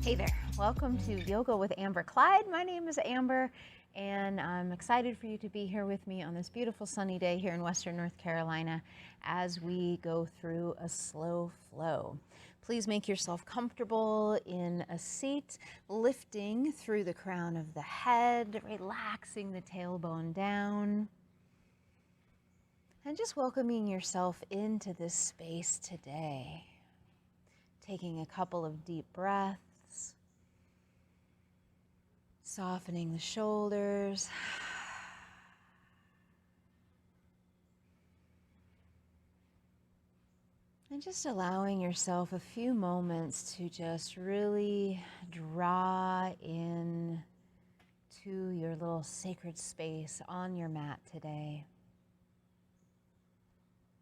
Hey there, welcome to Yoga with Amber Kleid. My name is Amber, and I'm excited for you to be here with me on this beautiful sunny day here in Western North Carolina as we go through a slow flow. Please make yourself comfortable in a seat, lifting through the crown of the head, relaxing the tailbone down, and just welcoming yourself into this space today. Taking a couple of deep breaths. Softening the shoulders. And just allowing yourself a few moments to just really draw in to your little sacred space on your mat today.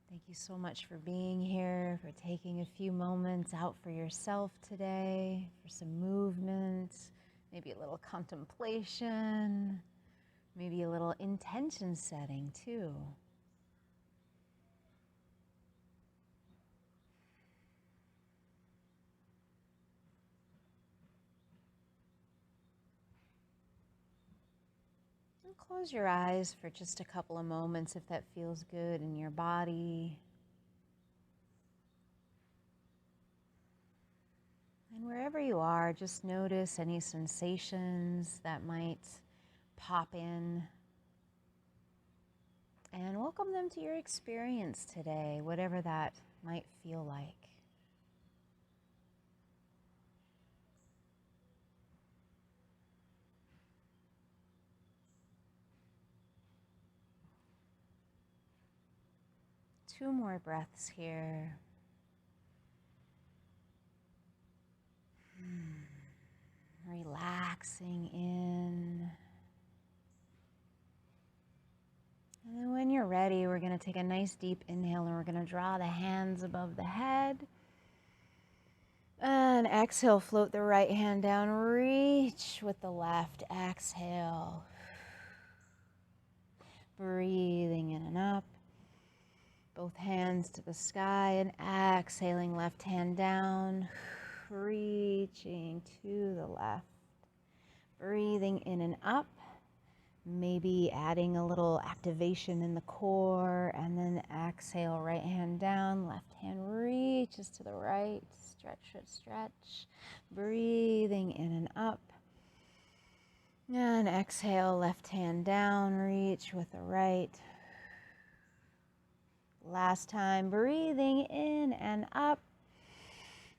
Thank you so much for being here, for taking a few moments out for yourself today, for some movement. Maybe a little contemplation, maybe a little intention setting too. And close your eyes for just a couple of moments if that feels good in your body. And wherever you are, just notice any sensations that might pop in. And welcome them to your experience today, whatever that might feel like. Two more breaths here. Relaxing in. And then when you're ready, we're going to take a nice deep inhale and we're going to draw the hands above the head. And exhale, float the right hand down, reach with the left, exhale. Breathing in and up. Both hands to the sky and exhaling, left hand down, reaching to the left. Breathing in and up, maybe adding a little activation in the core, and then exhale, right hand down, left hand reaches to the right, stretch, stretch, stretch. Breathing in and up. And exhale, left hand down, reach with the right. Last time, breathing in and up.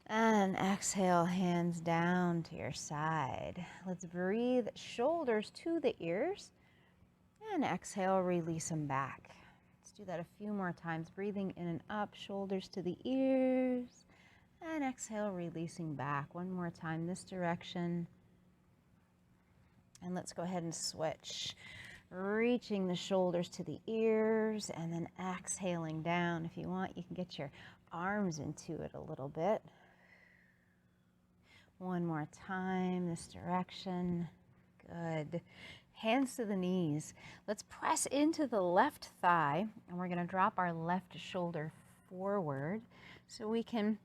And exhale, hands down to your side. Let's breathe, shoulders to the ears. And exhale, release them back. Let's do that a few more times. Breathing in and up, shoulders to the ears. And exhale, releasing back. One more time, this direction. And let's go ahead and switch. Reaching the shoulders to the ears and then exhaling down. If you want, you can get your arms into it a little bit. One more time, this direction. Good. Hands to the knees. Let's press into the left thigh, and we're going to drop our left shoulder forward so we can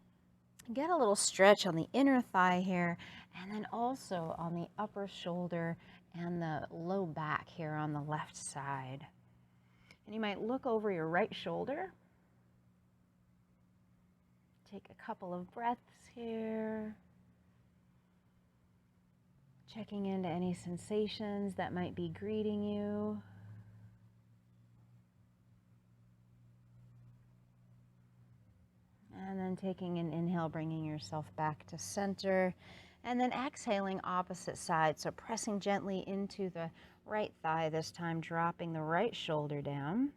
get a little stretch on the inner thigh here, and then also on the upper shoulder and the low back here on the left side. And you might look over your right shoulder. Take a couple of breaths here. Checking into any sensations that might be greeting you. And then taking an inhale, bringing yourself back to center. And then exhaling opposite side. So pressing gently into the right thigh this time, dropping the right shoulder down.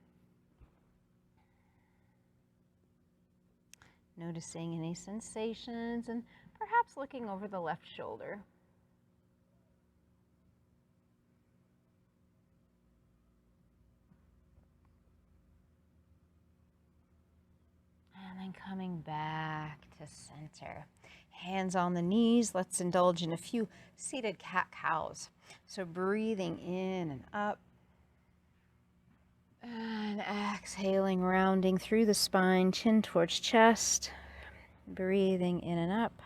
Noticing any sensations and perhaps looking over the left shoulder. back to center. Hands on the knees. Let's indulge in a few seated cat-cows. So breathing in and up. And exhaling, rounding through the spine, chin towards chest. Breathing in and up.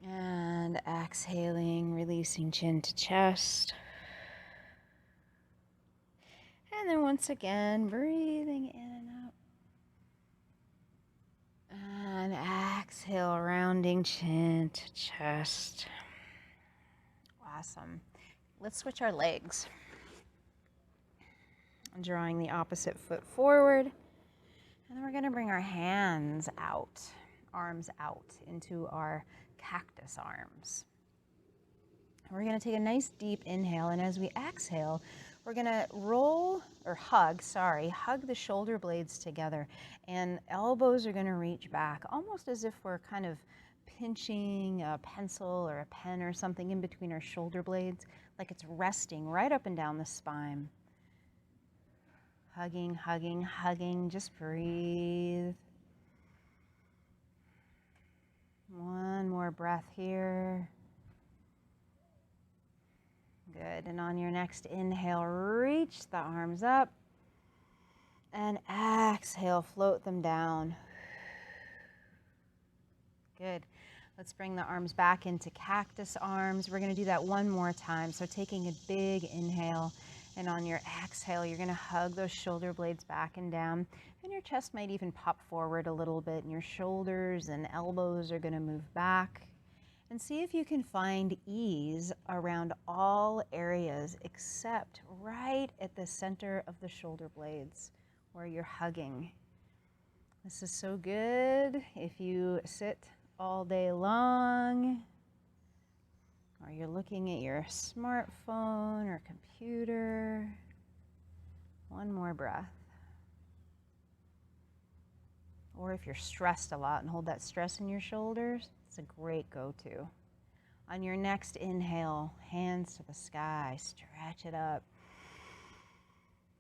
And exhaling, releasing chin to chest. And then once again, breathing in and up. And exhale, rounding chin to chest. Awesome. Let's switch our legs. Drawing the opposite foot forward. And then we're going to bring our hands out, arms out into our cactus arms. We're going to take a nice deep inhale, and as we exhale, we're going to hug the shoulder blades together, and elbows are going to reach back, almost as if we're kind of pinching a pencil or a pen or something in between our shoulder blades, like it's resting right up and down the spine. Hugging, hugging, hugging, just breathe. One more breath here. Good, and on your next inhale, reach the arms up, and exhale, float them down. Good. Let's bring the arms back into cactus arms. We're going to do that one more time. So taking a big inhale, and on your exhale, you're going to hug those shoulder blades back and down, and your chest might even pop forward a little bit, and your shoulders and elbows are going to move back. And see if you can find ease around all areas except right at the center of the shoulder blades where you're hugging. This is so good if you sit all day long, or you're looking at your smartphone or computer. One more breath. Or if you're stressed a lot and hold that stress in your shoulders, it's a great go-to. On your next inhale, hands to the sky, stretch it up.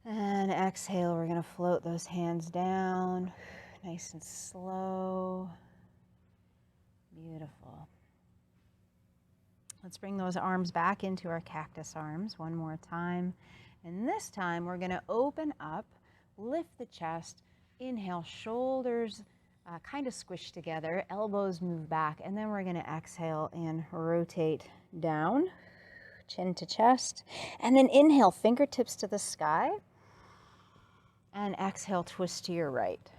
And exhale, we're going to float those hands down, nice and slow. Beautiful. Let's bring those arms back into our cactus arms one more time. And this time, we're going to open up, lift the chest, inhale, shoulders kind of squish together, elbows move back, and then we're going to exhale and rotate down, chin to chest, and then inhale, fingertips to the sky, and exhale, twist to your right.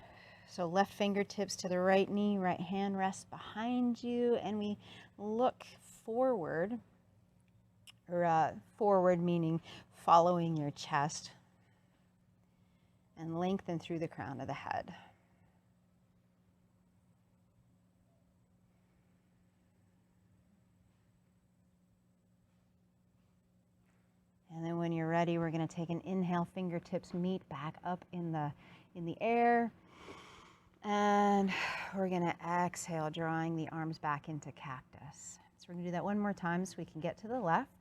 So left fingertips to the right knee, right hand rests behind you, and we look forward, or forward meaning following your chest, and lengthen through the crown of the head. And then when you're ready, we're going to take an inhale, fingertips meet back up in the air. And we're going to exhale, drawing the arms back into cactus. So we're going to do that one more time so we can get to the left.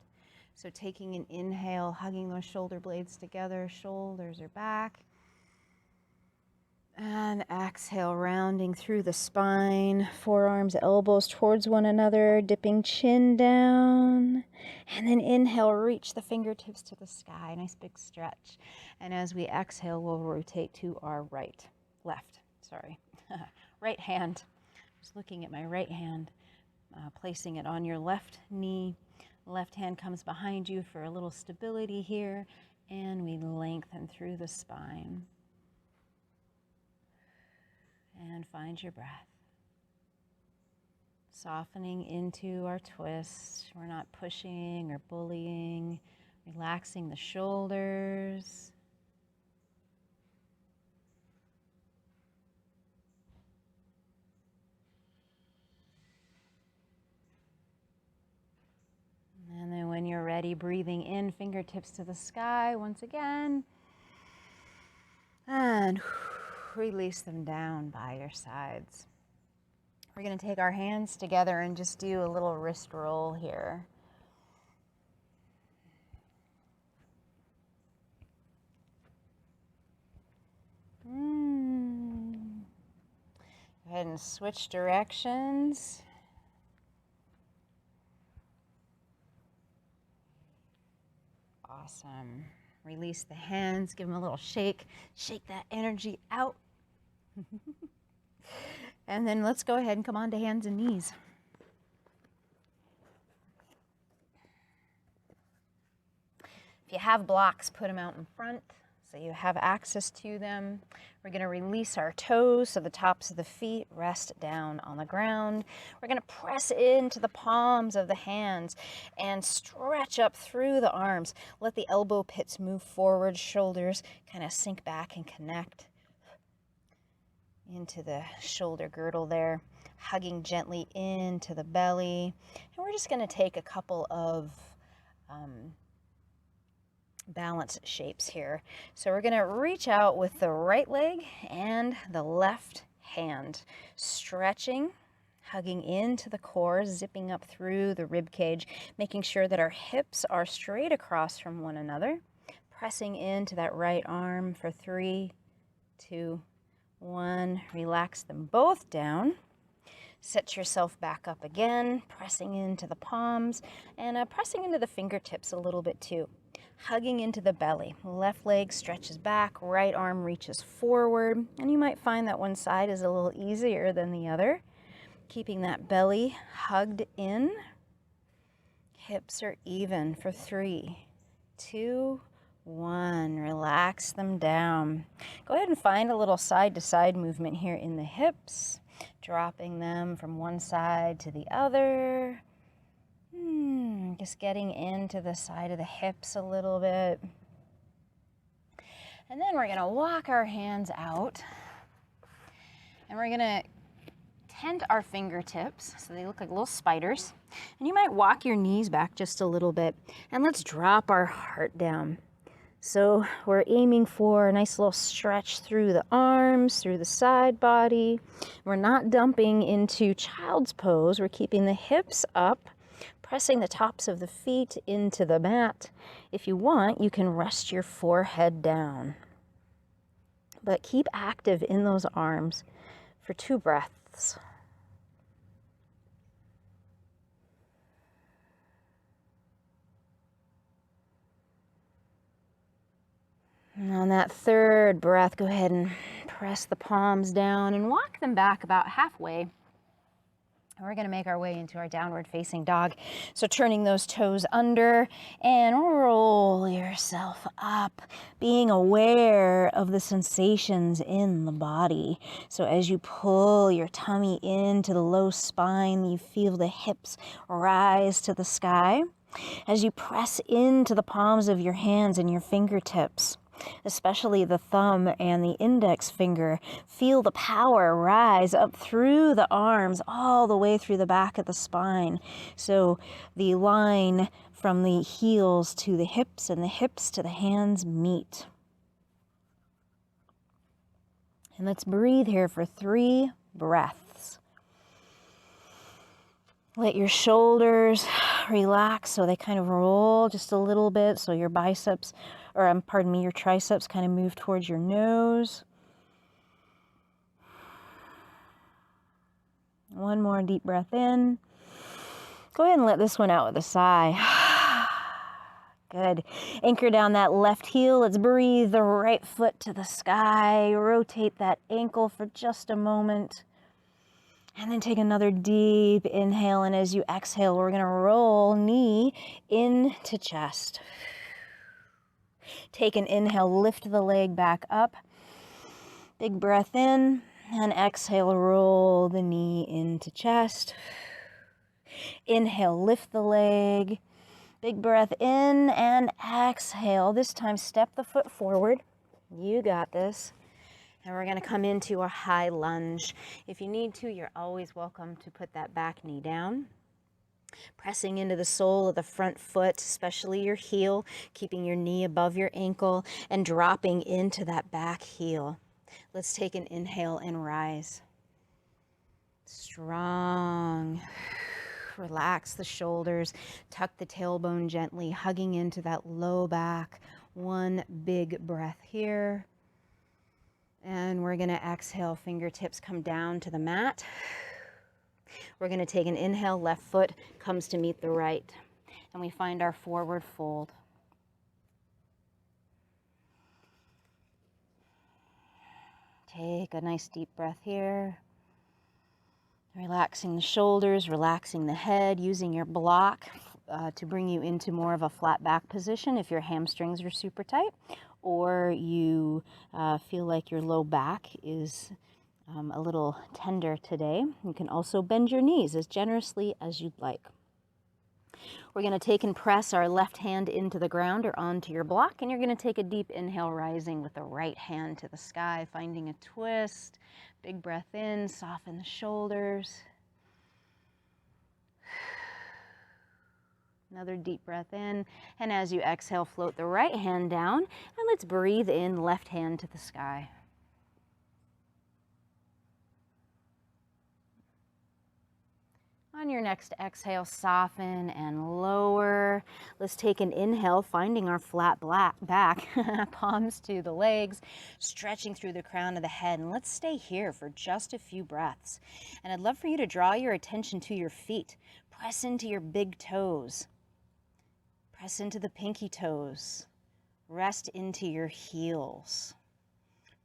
So taking an inhale, hugging those shoulder blades together, shoulders are back. And exhale, rounding through the spine, forearms, elbows towards one another, dipping chin down. And then inhale, reach the fingertips to the sky, nice big stretch. And as we exhale, we'll rotate to our right hand. Just looking at my right hand, placing it on your left knee. Left hand comes behind you for a little stability here, and we lengthen through the spine. And find your breath. Softening into our twist. We're not pushing or bullying. Relaxing the shoulders. And then when you're ready, breathing in, fingertips to the sky once again. And release them down by your sides. We're going to take our hands together and just do a little wrist roll here. Go ahead and switch directions. Awesome. Release the hands, give them a little shake. Shake that energy out. And then let's go ahead and come on to hands and knees. If you have blocks, put them out in front so you have access to them. We're going to release our toes so the tops of the feet rest down on the ground. We're going to press into the palms of the hands and stretch up through the arms. Let the elbow pits move forward, shoulders kind of sink back and connect into the shoulder girdle there, hugging gently into the belly. And we're just going to take a couple of balance shapes here. So we're going to reach out with the right leg and the left hand, stretching, hugging into the core, zipping up through the rib cage, making sure that our hips are straight across from one another, pressing into that right arm for 3, 2, 1. Relax them both down. Set yourself back up again, pressing into the palms and pressing into the fingertips a little bit too. Hugging into the belly. Left leg stretches back, right arm reaches forward, and you might find that one side is a little easier than the other. Keeping that belly hugged in. Hips are even for 3, 2, 1. Relax them down. Go ahead and find a little side-to-side movement here in the hips, dropping them from one side to the other. Just getting into the side of the hips a little bit. And then we're going to walk our hands out. And we're going to tent our fingertips so they look like little spiders. And you might walk your knees back just a little bit. And let's drop our heart down. So we're aiming for a nice little stretch through the arms, through the side body. We're not dumping into child's pose. We're keeping the hips up, pressing the tops of the feet into the mat. If you want, you can rest your forehead down. But keep active in those arms for 2 breaths. And on that 3rd breath, go ahead and press the palms down and walk them back about halfway. We're going to make our way into our downward facing dog. So turning those toes under and roll yourself up, being aware of the sensations in the body. So as you pull your tummy into the low spine, you feel the hips rise to the sky. As you press into the palms of your hands and your fingertips, especially the thumb and the index finger, feel the power rise up through the arms, all the way through the back of the spine. So the line from the heels to the hips and the hips to the hands meet. And let's breathe here for 3 breaths. Let your shoulders relax so they kind of roll just a little bit, so your biceps, or pardon me, your triceps kind of move towards your nose. One more deep breath in. Go ahead and let this one out with a sigh. Good. Anchor down that left heel. Let's breathe the right foot to the sky. Rotate that ankle for just a moment. And then take another deep inhale. And as you exhale, we're going to roll knee into chest. Take an inhale, lift the leg back up. Big breath in, and exhale, roll the knee into chest. Inhale, lift the leg. Big breath in, and exhale. This time, step the foot forward. You got this. And we're going to come into a high lunge. If you need to, you're always welcome to put that back knee down. Pressing into the sole of the front foot, especially your heel, keeping your knee above your ankle and dropping into that back heel. Let's take an inhale and rise. Strong. Relax the shoulders, tuck the tailbone gently, hugging into that low back. One big breath here. And we're gonna exhale, fingertips come down to the mat. We're gonna take an inhale, left foot comes to meet the right. And we find our forward fold. Take a nice deep breath here. Relaxing the shoulders, relaxing the head, using your block to bring you into more of a flat back position if your hamstrings are super tight, or you feel like your low back is a little tender today. You can also bend your knees as generously as you'd like. We're going to take and press our left hand into the ground or onto your block, and you're going to take a deep inhale, rising with the right hand to the sky, finding a twist. Big breath in, soften the shoulders. Another deep breath in, and as you exhale, float the right hand down, and let's breathe in, left hand to the sky. On your next exhale, soften and lower. Let's take an inhale, finding our flat back, palms to the legs, stretching through the crown of the head. And let's stay here for just a few breaths. And I'd love for you to draw your attention to your feet. Press into your big toes. Press into the pinky toes. Rest into your heels.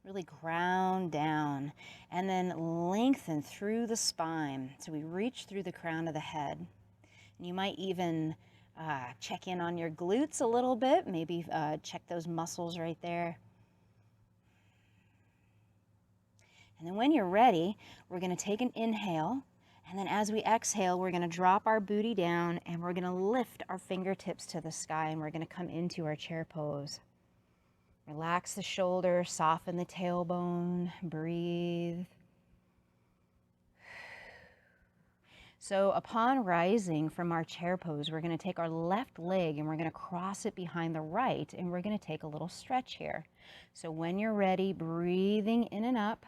Really ground down, and then lengthen through the spine. So we reach through the crown of the head. And you might even check in on your glutes a little bit, maybe check those muscles right there. And then when you're ready, we're gonna take an inhale, and then as we exhale, we're gonna drop our booty down, and we're gonna lift our fingertips to the sky, and we're gonna come into our chair pose. Relax the shoulder, soften the tailbone, breathe. So upon rising from our chair pose, we're going to take our left leg and we're going to cross it behind the right, and we're going to take a little stretch here. So when you're ready, breathing in and up,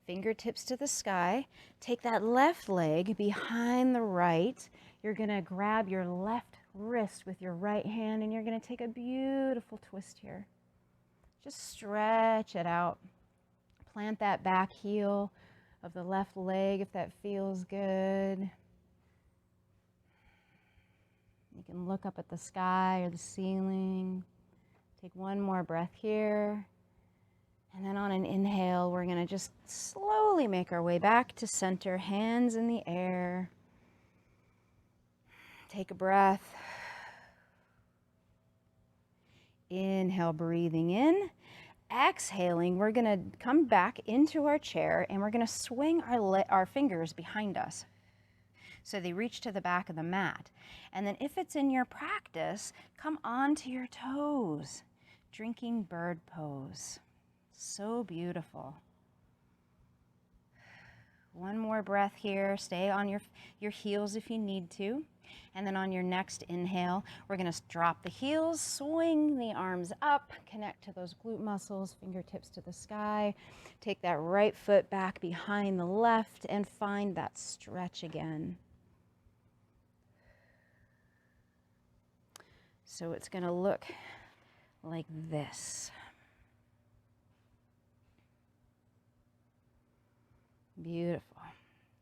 fingertips to the sky, take that left leg behind the right. You're going to grab your left wrist with your right hand, and you're going to take a beautiful twist here. Just stretch it out. Plant that back heel of the left leg if that feels good. You can look up at the sky or the ceiling. Take one more breath here. And then on an inhale, we're going to just slowly make our way back to center, hands in the air. Take a breath. Inhale, breathing in. Exhaling, we're going to come back into our chair, and we're going to swing our fingers behind us so they reach to the back of the mat. And then if it's in your practice, come onto your toes. Drinking bird pose. So beautiful. One more breath here. Stay on your heels if you need to. And then on your next inhale, we're going to drop the heels, swing the arms up, connect to those glute muscles, fingertips to the sky. Take that right foot back behind the left and find that stretch again. So it's going to look like this. Beautiful.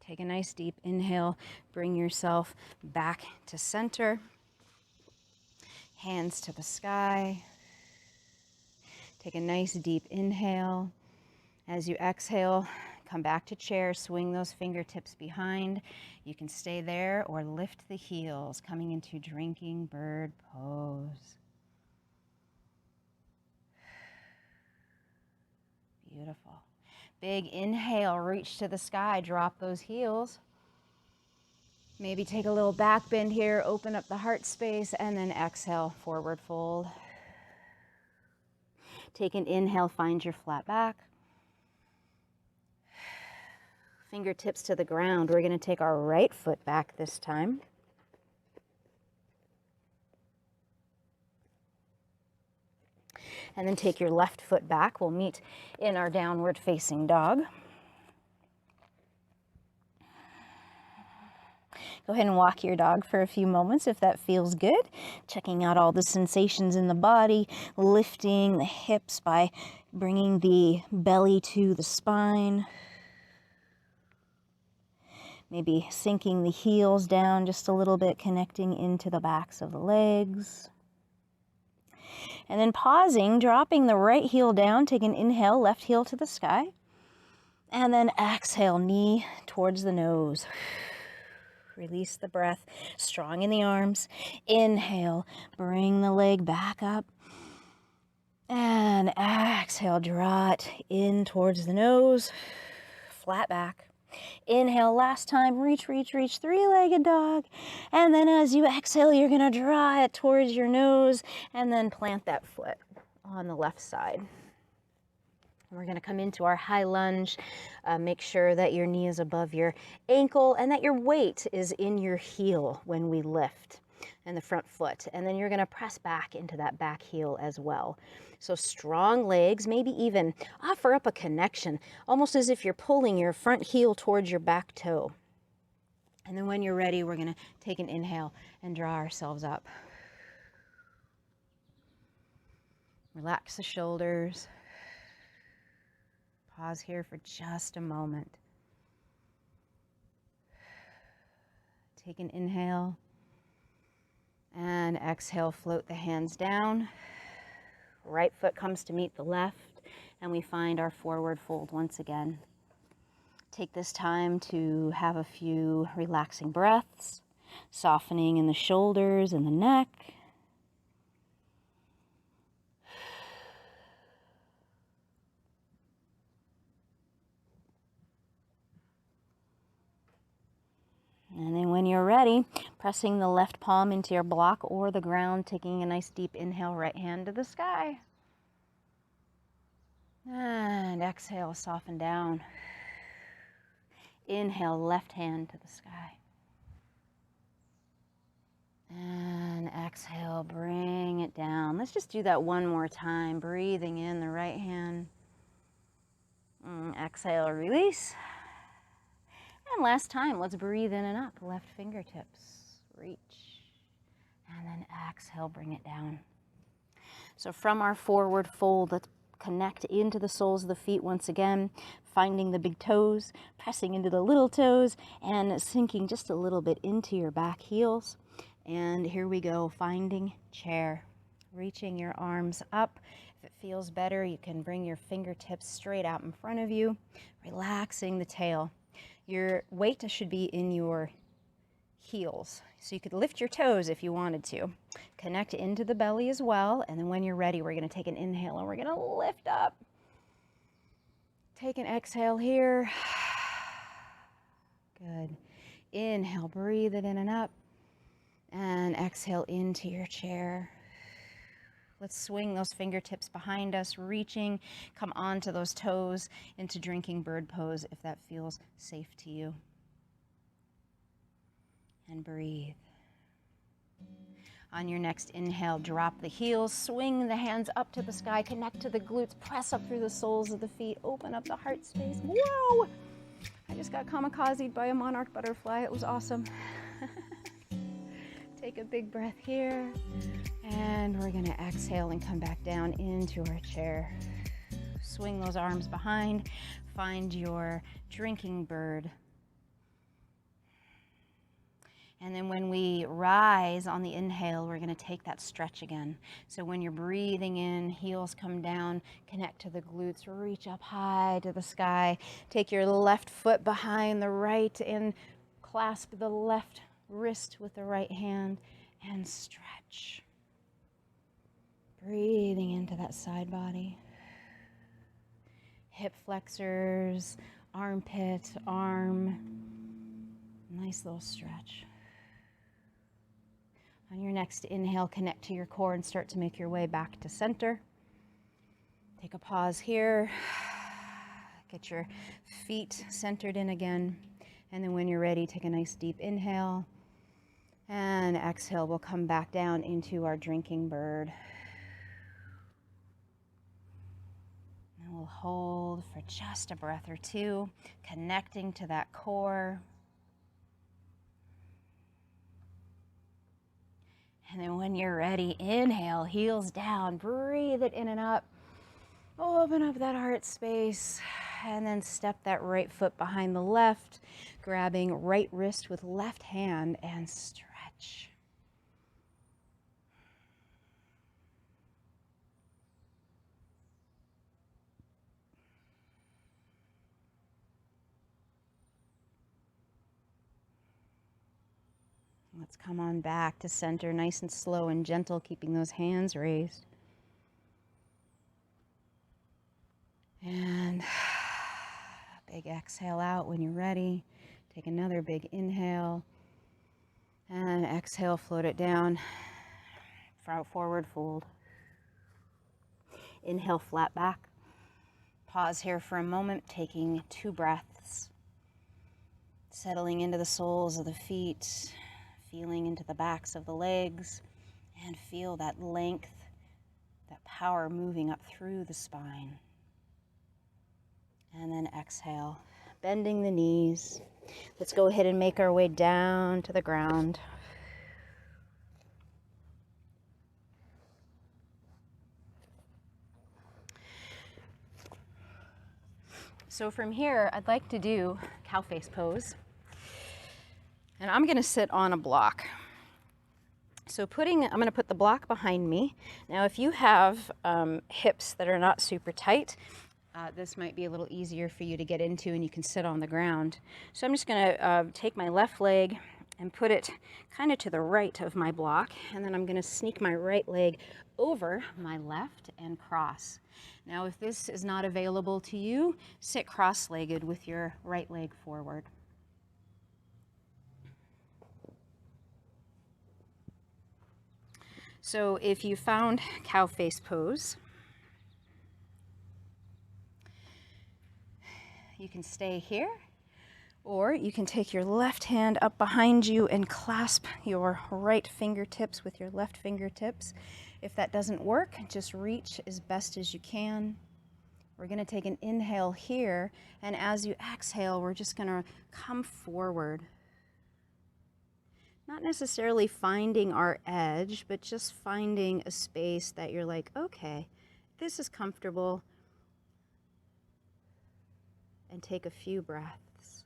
Take a nice deep inhale, bring yourself back to center. Hands to the sky. Take a nice deep inhale. As you exhale, come back to chair, swing those fingertips behind. You can stay there or lift the heels, coming into drinking bird pose. Beautiful. Big inhale, reach to the sky, drop those heels. Maybe take a little back bend here, open up the heart space, and then exhale, forward fold. Take an inhale, find your flat back. Fingertips to the ground. We're going to take our right foot back this time. And then take your left foot back. We'll meet in our downward facing dog. Go ahead and walk your dog for a few moments if that feels good. Checking out all the sensations in the body, lifting the hips by Bringing the belly to the spine. Maybe sinking the heels down just a little bit, connecting into the backs of the legs. And then pausing, dropping the right heel down, take an inhale, left heel to the sky. And then exhale, knee towards the nose. Release the breath, strong in the arms. Inhale, bring the leg back up. And exhale, draw it in towards the nose, flat back. Inhale, last time, reach, reach, reach, three-legged dog. And then as you exhale, you're gonna draw it towards your nose and then plant that foot on the left side. We're gonna come into our high lunge. Make sure that your knee is above your ankle and that your weight is in your heel when we lift and the front foot. And then you're gonna press back into that back heel as well. So strong legs, maybe even offer up a connection, almost as if you're pulling your front heel towards your back toe. And then when you're ready, we're gonna take an inhale and draw ourselves up. Relax the shoulders. Pause here for just a moment. Take an inhale and exhale, float the hands down. Right foot comes to meet the left, and we find our forward fold once again. Take this time to have a few relaxing breaths, softening in the shoulders and the neck. And then when you're ready, pressing the left palm into your block or the ground, taking a nice deep inhale, right hand to the sky. And exhale, soften down. Inhale, left hand to the sky. And exhale, bring it down. Let's just do that one more time. Breathing in the right hand. Exhale, release. And last time, let's breathe in and up. Left fingertips, reach. And then exhale, bring it down. So from our forward fold, let's connect into the soles of the feet once again, finding the big toes, pressing into the little toes, and sinking just a little bit into your back heels. And here we go, finding chair. Reaching your arms up. If it feels better, you can bring your fingertips straight out in front of you, relaxing the tail. Your weight should be in your heels. So you could lift your toes if you wanted to. Connect into the belly as well. And then when you're ready, we're going to take an inhale and we're going to lift up. Take an exhale here. Good. Inhale, breathe it in and up. And exhale into your chair. Let's swing those fingertips behind us, reaching, come onto those toes into drinking bird pose if that feels safe to you. And breathe. On your next inhale, drop the heels, swing the hands up to the sky, connect to the glutes, press up through the soles of the feet, open up the heart space. Whoa! I just got kamikazed by a monarch butterfly. It was awesome. Take a big breath here. And we're gonna exhale and come back down into our chair. Swing those arms behind. Find your drinking bird. And then when we rise on the inhale, we're gonna take that stretch again. So when you're breathing in, heels come down, connect to the glutes, reach up high to the sky. Take your left foot behind the right and clasp the left wrist with the right hand and stretch. Breathing into that side body. Hip flexors, armpit, arm. Nice little stretch. On your next inhale, connect to your core and start to make your way back to center. Take a pause here. Get your feet centered in again. And then when you're ready, take a nice deep inhale. And exhale, we'll come back down into our drinking bird. And we'll hold for just a breath or two, connecting to that core. And then when you're ready, inhale, heels down, breathe it in and up. Open up that heart space and then step that right foot behind the left, grabbing right wrist with left hand and stretch. Let's come on back to center, nice and slow and gentle, keeping those hands raised. And big exhale out when you're ready. Take another big inhale. And exhale, float it down. Forward fold. Inhale, flat back. Pause here for a moment, taking 2 breaths. Settling into the soles of the feet, feeling into the backs of the legs, and feel that length, that power moving up through the spine. And then exhale, bending the knees. Let's go ahead and make our way down to the ground. So from here, I'd like to do cow face pose. And I'm going to sit on a block. So I'm going to put the block behind me. Now, if you have hips that are not super tight, this might be a little easier for you to get into and you can sit on the ground. So I'm just going to take my left leg and put it kind of to the right of my block. And then I'm going to sneak my right leg over my left and cross. Now, if this is not available to you, sit cross-legged with your right leg forward. So if you found cow face pose, you can stay here, or you can take your left hand up behind you and clasp your right fingertips with your left fingertips. If that doesn't work, just reach as best as you can. We're going to take an inhale here, and as you exhale, we're just going to come forward. Not necessarily finding our edge, but just finding a space that you're like, okay, this is comfortable. And take a few breaths.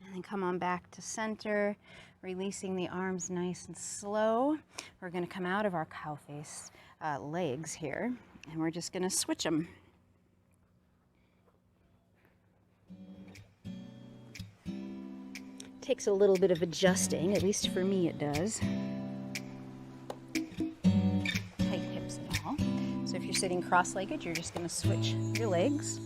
And then come on back to center, releasing the arms nice and slow. We're going to come out of our cow face legs here, and we're just going to switch them. Takes a little bit of adjusting, at least for me it does. Tight hips and all. So if you're sitting cross-legged, you're just going to switch your legs.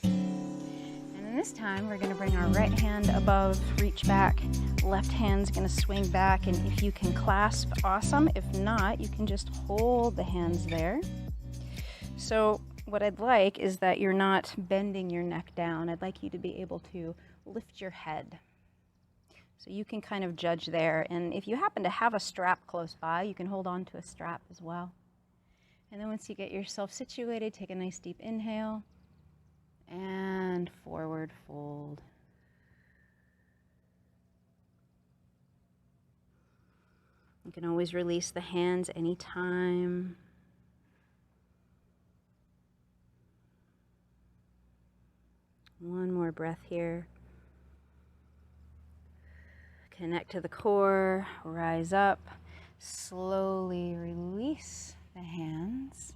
And then this time, we're going to bring our right hand above, reach back. Left hand's going to swing back, and if you can clasp, awesome. If not, you can just hold the hands there. So what I'd like is that you're not bending your neck down. I'd like you to be able to lift your head. So you can kind of judge there. And if you happen to have a strap close by, you can hold on to a strap as well. And then once you get yourself situated, take a nice deep inhale and forward fold. You can always release the hands anytime. One more breath here. Connect to the core, rise up, slowly release the hands,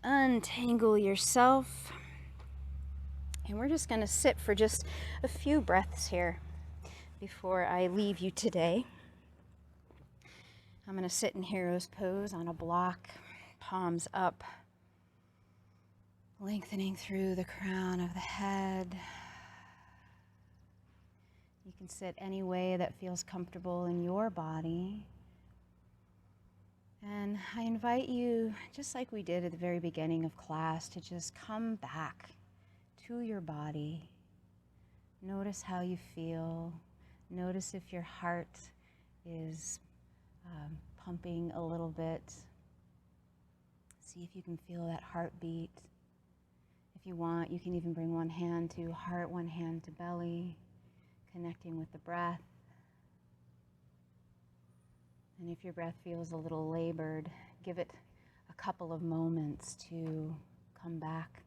untangle yourself, and we're just going to sit for just a few breaths here before I leave you today. I'm going to sit in hero's pose on a block, palms up, lengthening through the crown of the head. You can sit any way that feels comfortable in your body. And I invite you, just like we did at the very beginning of class, to just come back to your body. Notice how you feel. Notice if your heart is pumping a little bit. See if you can feel that heartbeat. If you want, you can even bring one hand to heart, one hand to belly. connecting with the breath. And if your breath feels a little labored, give it a couple of moments to come back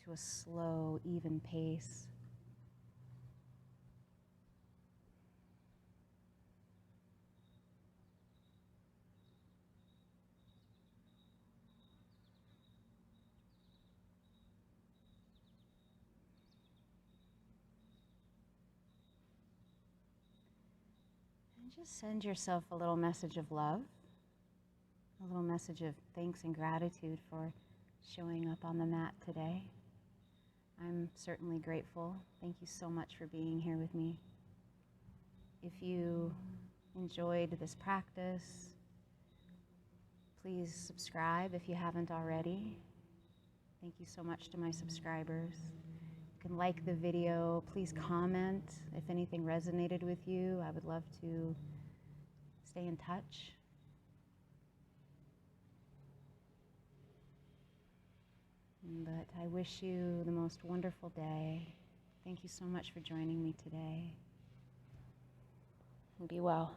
to a slow, even pace. And just send yourself a little message of love, a little message of thanks and gratitude for showing up on the mat today. I'm certainly grateful. Thank you so much for being here with me. If you enjoyed this practice, please subscribe if you haven't already. Thank you so much to my subscribers. You can like the video. Please comment if anything resonated with you. I would love to stay in touch. But I wish you the most wonderful day. Thank you so much for joining me today. Be well.